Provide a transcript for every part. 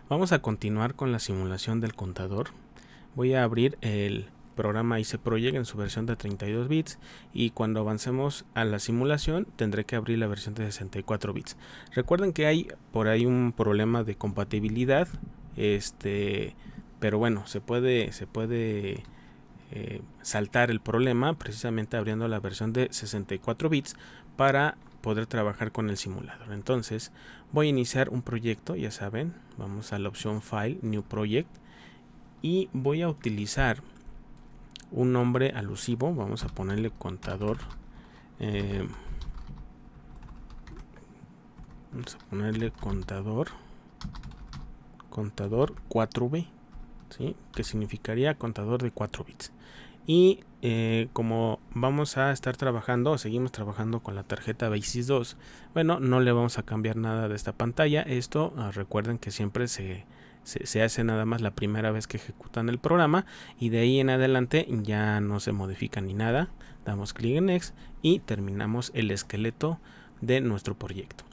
Vamos a continuar con la simulación del contador. Voy a abrir el programa IC Project en su versión de 32 bits y cuando avancemos a la simulación tendré que abrir la versión de 64 bits. Recuerden que hay por ahí un problema de compatibilidad, pero bueno, se puede saltar el problema precisamente abriendo la versión de 64 bits para poder trabajar con el simulador. Entonces voy a iniciar un proyecto, ya saben, vamos a la opción File, New Project, y voy a utilizar un nombre alusivo. Vamos a ponerle contador, vamos a ponerle contador 4B, ¿sí? Que significaría contador de 4 bits. Y como vamos a estar trabajando, seguimos trabajando con la tarjeta Basis 2, bueno, no le vamos a cambiar nada de esta pantalla. Esto recuerden que siempre se hace nada más la primera vez que ejecutan el programa y de ahí en adelante ya no se modifica ni nada. Damos clic en Next y terminamos el esqueleto de nuestro proyecto.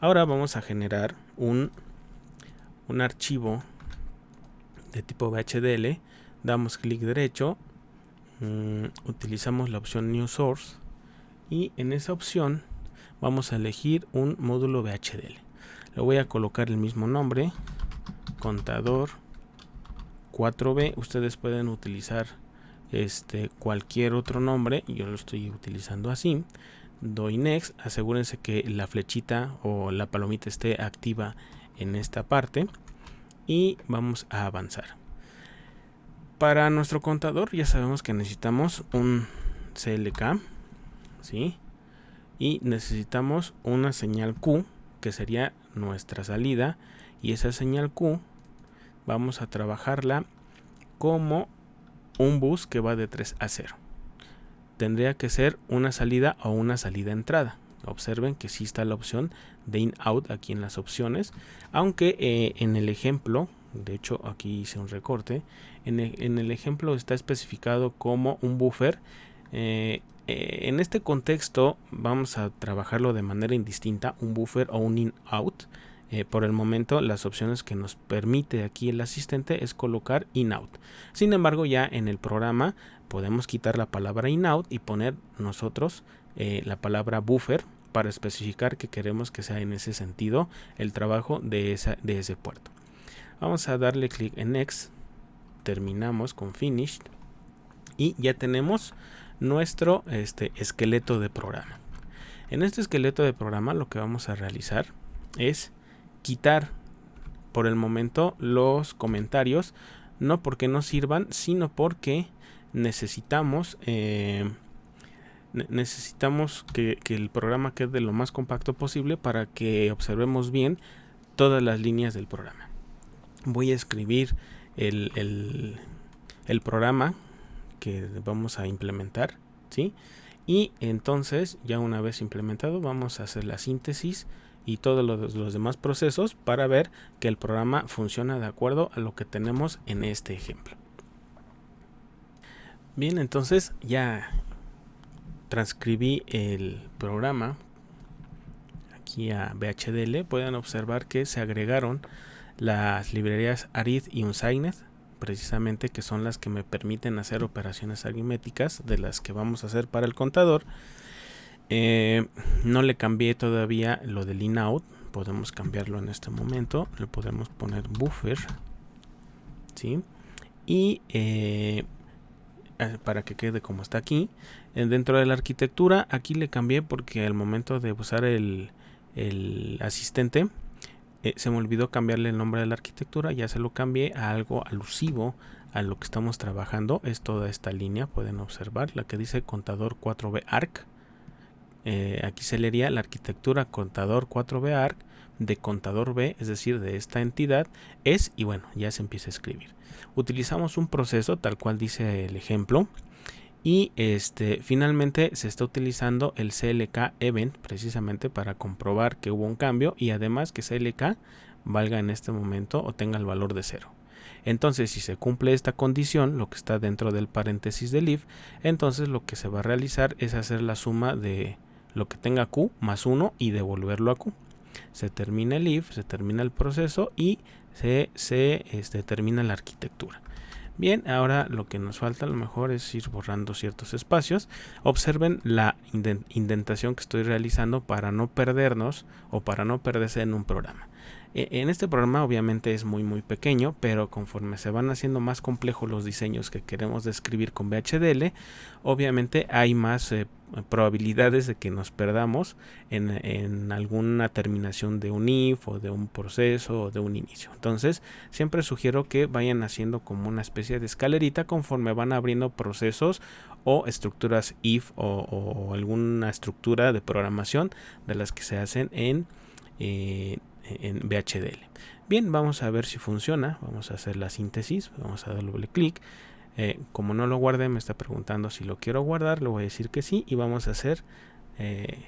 Ahora vamos a generar un archivo de tipo VHDL. Damos clic derecho, utilizamos la opción New Source y en esa opción vamos a elegir un módulo VHDL. Le voy a colocar el mismo nombre, contador 4B. Ustedes pueden utilizar cualquier otro nombre, yo lo estoy utilizando así. Doy Next, asegúrense que la flechita o la palomita esté activa en esta parte y vamos a avanzar. Para nuestro contador ya sabemos que necesitamos un CLK, ¿sí? Y necesitamos una señal Q, que sería nuestra salida, y esa señal Q vamos a trabajarla como un bus que va de 3 a 0. Tendría que ser una salida o una salida entrada. Observen que sí está la opción de in-out aquí en las opciones, aunque en el ejemplo, de hecho aquí hice un recorte, en el ejemplo está especificado como un buffer. En este contexto vamos a trabajarlo de manera indistinta, un buffer o un in-out. Por el momento las opciones que nos permite aquí el asistente es colocar in-out. Sin embargo, ya en el programa podemos quitar la palabra in-out y poner nosotros la palabra buffer para especificar que queremos que sea en ese sentido el trabajo de ese puerto. Vamos a darle clic en Next, terminamos con Finished y ya tenemos nuestro esqueleto de programa. En este esqueleto de programa lo que vamos a realizar es quitar por el momento los comentarios, no porque no sirvan, sino porque necesitamos que el programa quede lo más compacto posible para que observemos bien todas las líneas del programa. Voy a escribir el programa que vamos a implementar, ¿sí? Y entonces ya una vez implementado vamos a hacer la síntesis y todos los demás procesos para ver que el programa funciona de acuerdo a lo que tenemos en este ejemplo. Bien, entonces ya transcribí el programa aquí a VHDL. Pueden observar que se agregaron las librerías arith y unsigned, precisamente, que son las que me permiten hacer operaciones aritméticas de las que vamos a hacer para el contador. No le cambié todavía lo del in-out, podemos cambiarlo en este momento, le podemos poner buffer, ¿sí? Y para que quede como está aquí. Dentro de la arquitectura, aquí le cambié porque al momento de usar el asistente se me olvidó cambiarle el nombre de la arquitectura. Ya se lo cambié a algo alusivo a lo que estamos trabajando. Es toda esta línea, pueden observar, la que dice contador 4B ARC. Aquí se leería la arquitectura contador 4B ARC de contador B, es decir, de esta entidad es, y bueno, ya se empieza a escribir. Utilizamos un proceso tal cual dice el ejemplo y finalmente se está utilizando el CLK event precisamente para comprobar que hubo un cambio y además que CLK valga en este momento o tenga el valor de 0. Entonces, si se cumple esta condición, lo que está dentro del paréntesis del if, entonces lo que se va a realizar es hacer la suma de lo que tenga Q más 1 y devolverlo a Q. Se termina el if, se termina el proceso y se termina la arquitectura. Bien, ahora lo que nos falta a lo mejor es ir borrando ciertos espacios. Observen la indentación que estoy realizando para no perdernos o para no perderse en un programa. En este programa obviamente es muy pequeño, pero conforme se van haciendo más complejos los diseños que queremos describir con VHDL, obviamente hay más probabilidades de que nos perdamos en alguna terminación de un if o de un proceso o de un inicio. Entonces siempre sugiero que vayan haciendo como una especie de escalerita conforme van abriendo procesos o estructuras if o alguna estructura de programación de las que se hacen en VHDL. Bien, vamos a ver si funciona. Vamos a hacer la síntesis, vamos a dar doble clic. Como no lo guardé, me está preguntando si lo quiero guardar, le voy a decir que sí y vamos a hacer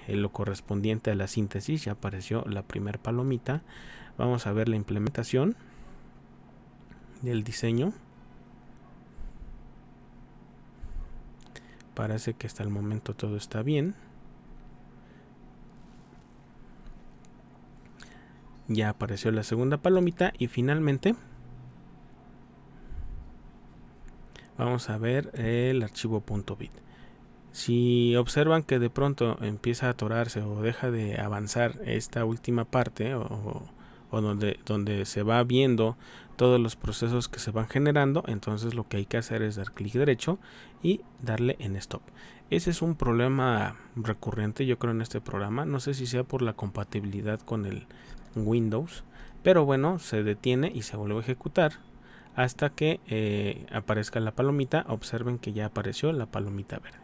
lo correspondiente a la síntesis. Ya apareció la primera palomita. Vamos a ver la implementación del diseño. Parece que hasta el momento todo está bien. Ya apareció la segunda palomita y finalmente vamos a ver el archivo .bit. Si observan que de pronto empieza a atorarse o deja de avanzar esta última parte o donde se va viendo todos los procesos que se van generando, entonces lo que hay que hacer es dar clic derecho y darle en stop. Ese es un problema recurrente, yo creo, en este programa. No sé si sea por la compatibilidad con el Windows, pero bueno, se detiene y se vuelve a ejecutar hasta que aparezca la palomita. Observen que ya apareció la palomita verde.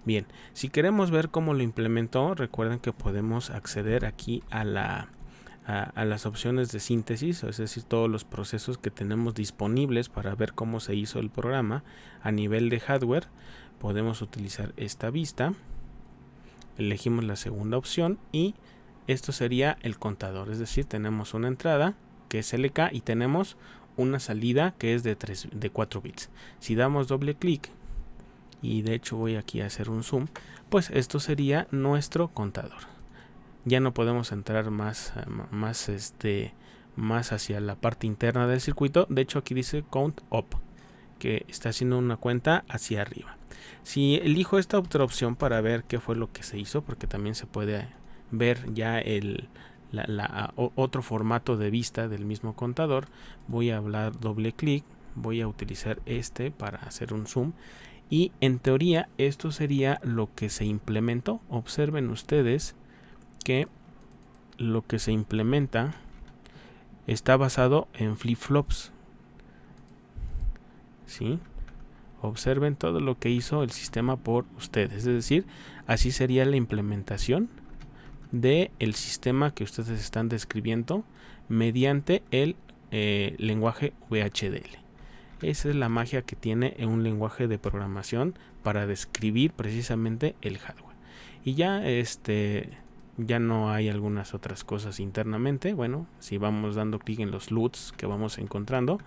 Bien, si queremos ver cómo lo implementó, recuerden que podemos acceder aquí a las opciones de síntesis, es decir, todos los procesos que tenemos disponibles para ver cómo se hizo el programa a nivel de hardware. Podemos utilizar esta vista, elegimos la segunda opción y esto sería el contador, es decir, tenemos una entrada que es LK y tenemos una salida que es de 4 bits. Si damos doble clic, y de hecho voy aquí a hacer un zoom, pues esto sería nuestro contador. Ya no podemos entrar más hacia la parte interna del circuito. De hecho aquí dice count up, que está haciendo una cuenta hacia arriba. Si elijo esta otra opción para ver qué fue lo que se hizo, porque también se puede ver ya otro formato de vista del mismo contador, voy a hablar doble clic, voy a utilizar este para hacer un zoom y en teoría esto sería lo que se implementó. Observen ustedes que lo que se implementa está basado en flip-flops, ¿sí? Observen todo lo que hizo el sistema por ustedes, es decir, así sería la implementación del sistema que ustedes están describiendo mediante el lenguaje VHDL. Esa es la magia que tiene un lenguaje de programación para describir precisamente el hardware. Y ya no hay algunas otras cosas internamente. Bueno, si vamos dando clic en los LUTs que vamos encontrando,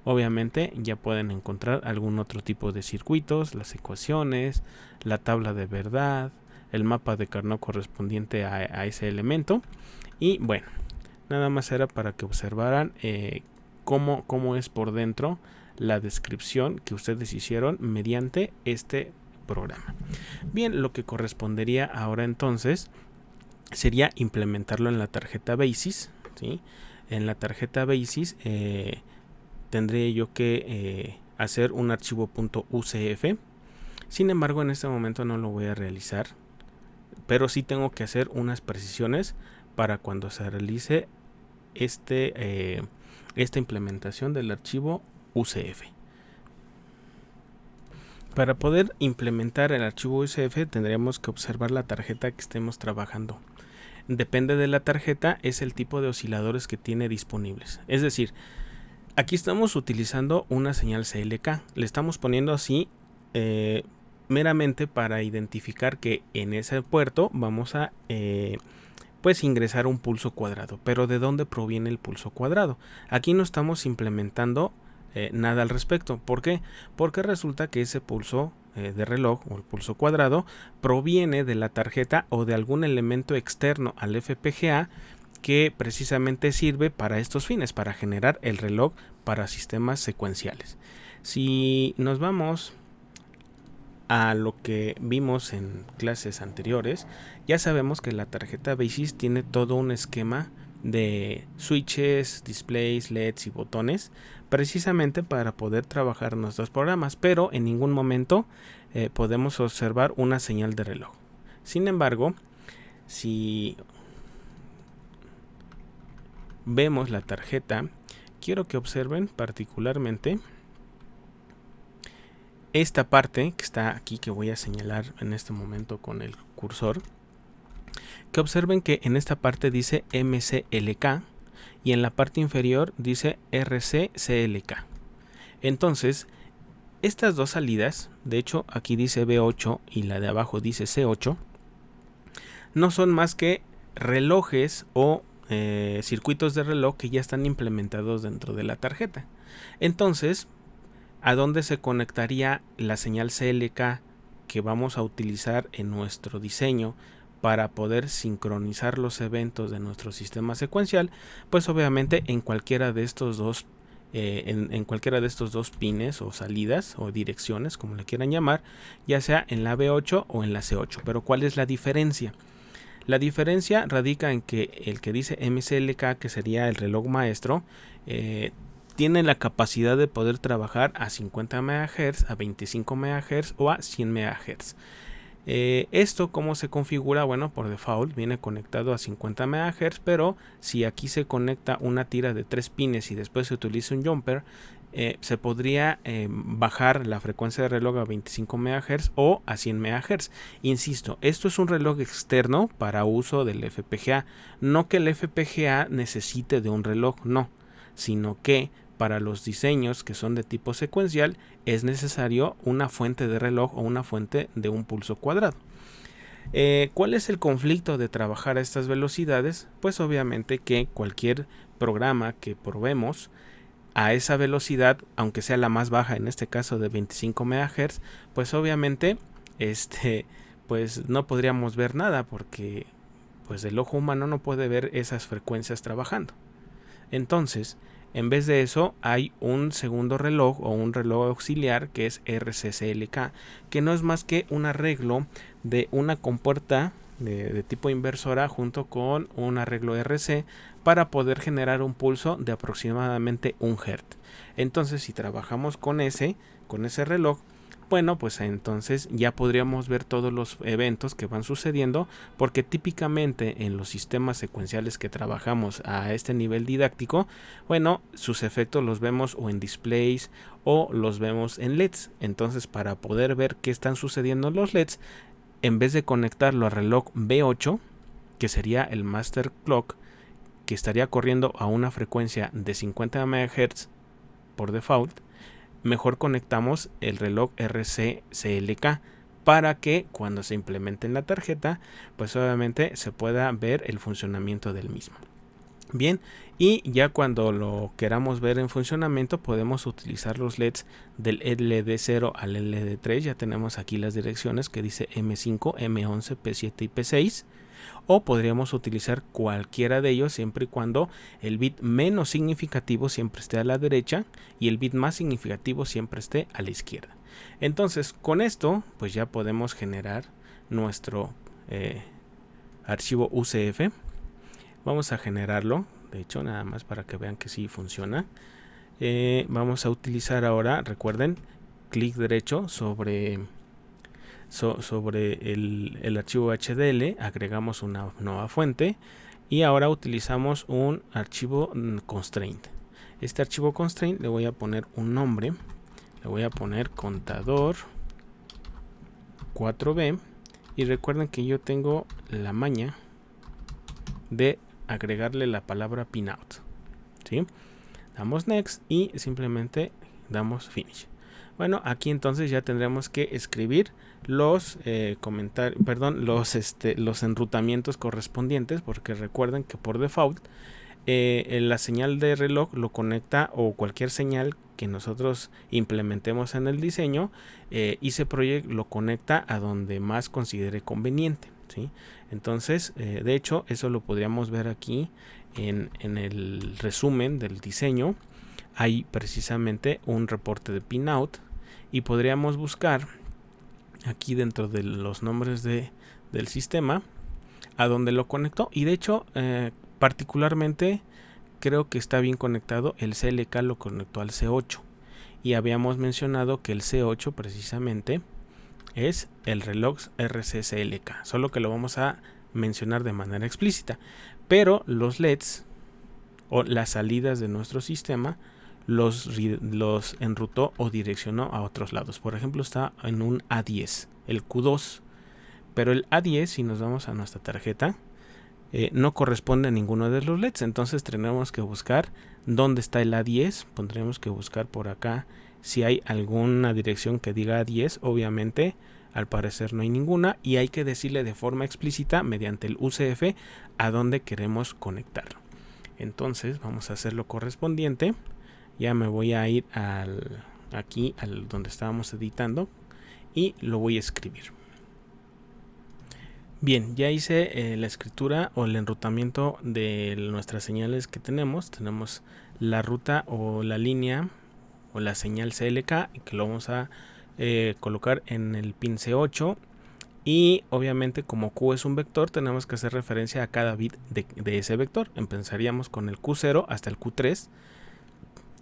obviamente ya pueden encontrar algún otro tipo de circuitos, las ecuaciones, la tabla de verdad, el mapa de Carnot correspondiente a ese elemento. Y bueno, nada más era para que observaran cómo es por dentro la descripción que ustedes hicieron mediante este programa. Bien, lo que correspondería ahora entonces sería implementarlo en la tarjeta BASIS, ¿sí? En la tarjeta BASIS tendría yo que hacer un archivo .ucf. Sin embargo, en este momento no lo voy a realizar, pero sí tengo que hacer unas precisiones para cuando se realice esta implementación del archivo UCF. Para poder implementar el archivo UCF tendríamos que observar la tarjeta que estemos trabajando. Depende de la tarjeta, es el tipo de osciladores que tiene disponibles. Es decir, aquí estamos utilizando una señal CLK. Le estamos poniendo así meramente para identificar que en ese puerto vamos a pues ingresar un pulso cuadrado. Pero ¿de dónde proviene el pulso cuadrado? Aquí no estamos implementando nada al respecto. ¿Por qué? Porque resulta que ese pulso de reloj o el pulso cuadrado proviene de la tarjeta o de algún elemento externo al FPGA que precisamente sirve para estos fines, para generar el reloj para sistemas secuenciales. Si nos vamos a lo que vimos en clases anteriores, ya sabemos que la tarjeta BASIS tiene todo un esquema de switches, displays, LEDs y botones, precisamente para poder trabajar nuestros programas, pero en ningún momento podemos observar una señal de reloj. Sin embargo, si vemos la tarjeta, quiero que observen particularmente esta parte que está aquí, que voy a señalar en este momento con el cursor. Que observen que en esta parte dice MCLK y en la parte inferior dice RCCLK. Entonces, estas dos salidas, de hecho aquí dice B8 y la de abajo dice C8, no son más que relojes o circuitos de reloj que ya están implementados dentro de la tarjeta. Entonces, ¿a dónde se conectaría la señal CLK que vamos a utilizar en nuestro diseño para poder sincronizar los eventos de nuestro sistema secuencial? Pues obviamente en cualquiera de estos dos en cualquiera de estos dos pines o salidas o direcciones, como le quieran llamar, ya sea en la B8 o en la C8. Pero ¿cuál es la diferencia? La diferencia radica en que el que dice MCLK, que sería el reloj maestro, tiene la capacidad de poder trabajar a 50 MHz, a 25 MHz o a 100 MHz. Esto, ¿cómo se configura? Bueno, por default viene conectado a 50 MHz, pero si aquí se conecta una tira de 3 pines y después se utiliza un jumper, se podría bajar la frecuencia de reloj a 25 MHz o a 100 MHz. Insisto, esto es un reloj externo para uso del FPGA. No que el FPGA necesite de un reloj, no, sino que para los diseños que son de tipo secuencial es necesario una fuente de reloj o una fuente de un pulso cuadrado. ¿Cuál es el conflicto de trabajar a estas velocidades? Pues obviamente que cualquier programa que probemos a esa velocidad, aunque sea la más baja, en este caso de 25 MHz, pues obviamente pues no podríamos ver nada, porque pues el ojo humano no puede ver esas frecuencias trabajando. Entonces, en vez de eso, hay un segundo reloj o un reloj auxiliar que es RCCLK, que no es más que un arreglo de una compuerta de tipo inversora junto con un arreglo RC para poder generar un pulso de aproximadamente 1 Hz. Entonces, si trabajamos con ese reloj, bueno, pues entonces ya podríamos ver todos los eventos que van sucediendo, porque típicamente en los sistemas secuenciales que trabajamos a este nivel didáctico, bueno, sus efectos los vemos o en displays o los vemos en LEDs. Entonces, para poder ver qué están sucediendo en los LEDs, en vez de conectarlo al reloj B8, que sería el Master Clock, que estaría corriendo a una frecuencia de 50 MHz por default, mejor conectamos el reloj RCCLK para que cuando se implemente en la tarjeta, pues obviamente se pueda ver el funcionamiento del mismo. Bien, y ya cuando lo queramos ver en funcionamiento, podemos utilizar los LEDs del LED0 al LED3. Ya tenemos aquí las direcciones que dice M5, M11, P7 y P6. O podríamos utilizar cualquiera de ellos siempre y cuando el bit menos significativo siempre esté a la derecha y el bit más significativo siempre esté a la izquierda. Entonces, con esto pues ya podemos generar nuestro archivo UCF. Vamos a generarlo, de hecho, nada más para que vean que sí funciona. Vamos a utilizar ahora, recuerden, clic derecho sobre el archivo HDL, agregamos una nueva fuente y ahora utilizamos un archivo constraint. Este archivo constraint le voy a poner un nombre, le voy a poner contador 4B, y recuerden que yo tengo la maña de agregarle la palabra pinout, ¿sí? Damos next y simplemente damos finish. Bueno, aquí entonces ya tendremos que escribir los los enrutamientos correspondientes, porque recuerden que por default la señal de reloj lo conecta, o cualquier señal que nosotros implementemos en el diseño, IC Project lo conecta a donde más considere conveniente, ¿sí? Entonces, de hecho, eso lo podríamos ver aquí en el resumen del diseño. Hay precisamente un reporte de pinout y podríamos buscar aquí dentro de los nombres del sistema a donde lo conectó, y de hecho particularmente creo que está bien conectado. El CLK lo conectó al C8 y habíamos mencionado que el C8 precisamente es el reloj RC CLK, solo que lo vamos a mencionar de manera explícita, pero los LEDs o las salidas de nuestro sistema los enrutó o direccionó a otros lados. Por ejemplo, está en un A10, el Q2, pero el A10, si nos vamos a nuestra tarjeta, no corresponde a ninguno de los LEDs. Entonces tendremos que buscar dónde está el A10. Pondremos que buscar por acá si hay alguna dirección que diga A10. Obviamente, al parecer no hay ninguna, y hay que decirle de forma explícita mediante el UCF a dónde queremos conectarlo. Entonces vamos a hacer lo correspondiente. Ya me voy a ir aquí al donde estábamos editando y lo voy a escribir. Bien, ya hice la escritura o el enrutamiento de nuestras señales que tenemos. Tenemos la ruta o la línea o la señal CLK, que lo vamos a colocar en el pin C8, y obviamente como Q es un vector, tenemos que hacer referencia a cada bit de ese vector. Empezaríamos con el Q0 hasta el Q3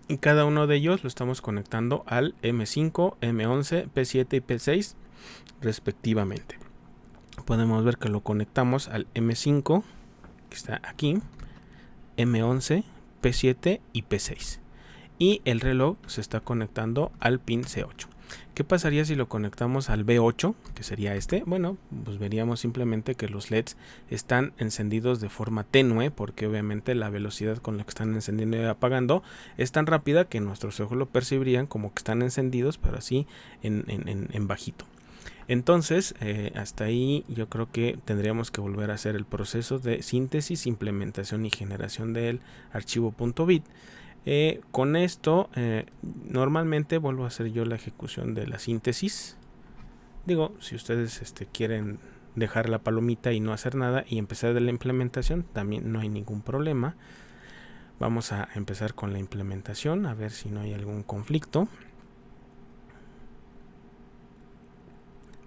y cada uno de ellos lo estamos conectando al M5, M11, P7 y P6 respectivamente. Podemos ver que lo conectamos al M5, que está aquí, M11, P7 y P6, y el reloj se está conectando al pin C8. ¿Qué pasaría si lo conectamos al B8, que sería este? Bueno, pues veríamos simplemente que los LEDs están encendidos de forma tenue, porque obviamente la velocidad con la que están encendiendo y apagando es tan rápida que nuestros ojos lo percibirían como que están encendidos, pero así en bajito. Entonces, hasta ahí yo creo que tendríamos que volver a hacer el proceso de síntesis, implementación y generación del archivo .bit. Con esto normalmente vuelvo a hacer yo la ejecución de la síntesis. Digo, si ustedes quieren dejar la palomita y no hacer nada y empezar de la implementación, también no hay ningún problema. Vamos a empezar con la implementación, a ver si no hay algún conflicto.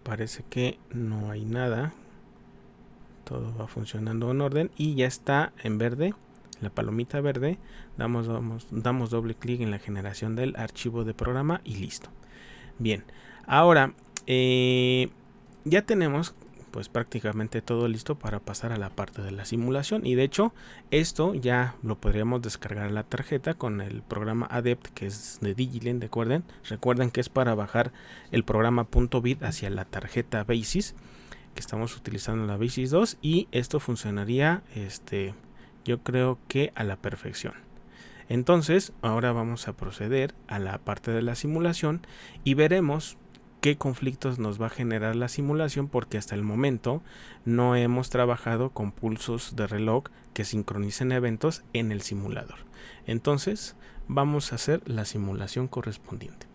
Parece que no hay nada, todo va funcionando en orden y ya está en verde. La palomita verde, damos doble clic en la generación del archivo de programa y listo. Bien, ahora ya tenemos pues prácticamente todo listo para pasar a la parte de la simulación, y de hecho esto ya lo podríamos descargar a la tarjeta con el programa Adept, que es de Digilent. Recuerden que es para bajar el programa .bit hacia la tarjeta Basis, que estamos utilizando la Basis 2, y esto funcionaría yo creo que a la perfección. Entonces ahora vamos a proceder a la parte de la simulación y veremos qué conflictos nos va a generar la simulación, porque hasta el momento no hemos trabajado con pulsos de reloj que sincronicen eventos en el simulador. Entonces vamos a hacer la simulación correspondiente.